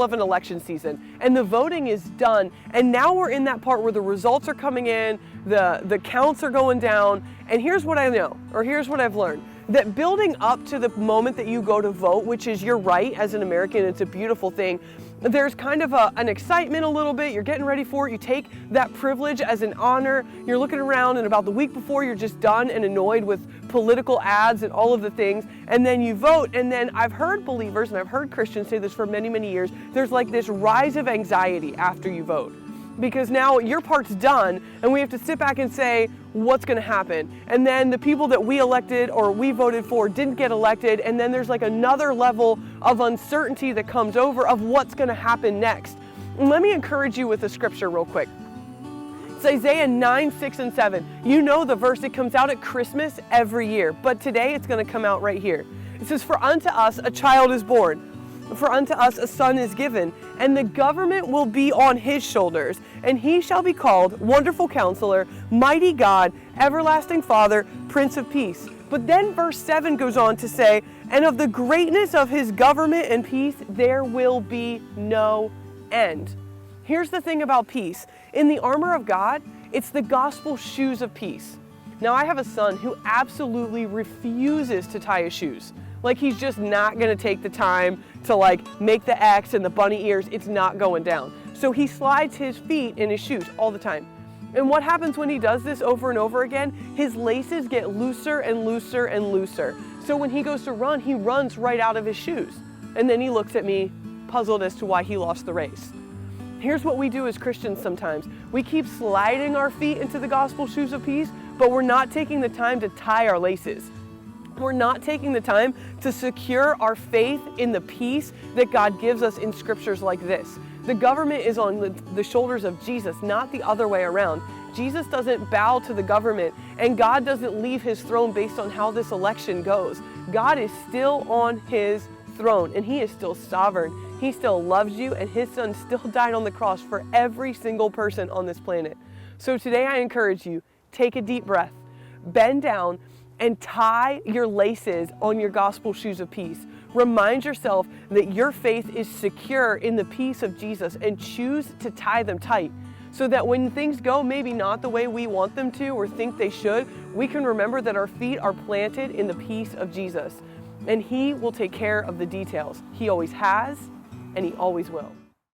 middle of an election season and the voting is done, and now we're in that part where the results are coming in, the counts are going down, and here's what I know, or here's what I've learned, that building up to the moment that you go to vote, which is your right as an American, it's a beautiful thing, there's kind of an excitement a little bit, you're getting ready for it, you take that privilege as an honor, you're looking around, and about the week before you're just done and annoyed with political ads and all of the things, and then you vote. And then I've heard believers, and I've heard Christians say this for many, many years, there's like this rise of anxiety after you vote. Because now your part's done, and we have to sit back and say, what's going to happen? And then the people that we elected or we voted for didn't get elected, and then there's like another level of uncertainty that comes over of what's going to happen next. And let me encourage you with a scripture real quick. It's Isaiah 9, 6, and 7. You know the verse, it comes out at Christmas every year, but today it's going to come out right here. It says, "For unto us a child is born, for unto us a son is given, and the government will be on his shoulders, and he shall be called Wonderful Counselor, Mighty God, Everlasting Father, Prince of Peace." But then verse 7 goes on to say, "And of the greatness of his government and peace there will be no end." Here's the thing about peace. In the armor of God, it's the gospel shoes of peace. Now, I have a son who absolutely refuses to tie his shoes. Like, he's just not gonna take the time to like make the X and the bunny ears. It's not going down. So he slides his feet in his shoes all the time. And what happens when he does this over and over again? His laces get looser and looser and looser. So when he goes to run, he runs right out of his shoes. And then he looks at me, puzzled as to why he lost the race. Here's what we do as Christians sometimes. We keep sliding our feet into the gospel shoes of peace, but we're not taking the time to tie our laces. We're not taking the time to secure our faith in the peace that God gives us in scriptures like this. The government is on the shoulders of Jesus, not the other way around. Jesus doesn't bow to the government, and God doesn't leave his throne based on how this election goes. God is still on his throne, and he is still sovereign. He still loves you, and his son still died on the cross for every single person on this planet. So today I encourage you, take a deep breath, bend down, and tie your laces on your gospel shoes of peace. Remind yourself that your faith is secure in the peace of Jesus, and choose to tie them tight so that when things go maybe not the way we want them to or think they should, we can remember that our feet are planted in the peace of Jesus, and he will take care of the details. He always has, and he always will.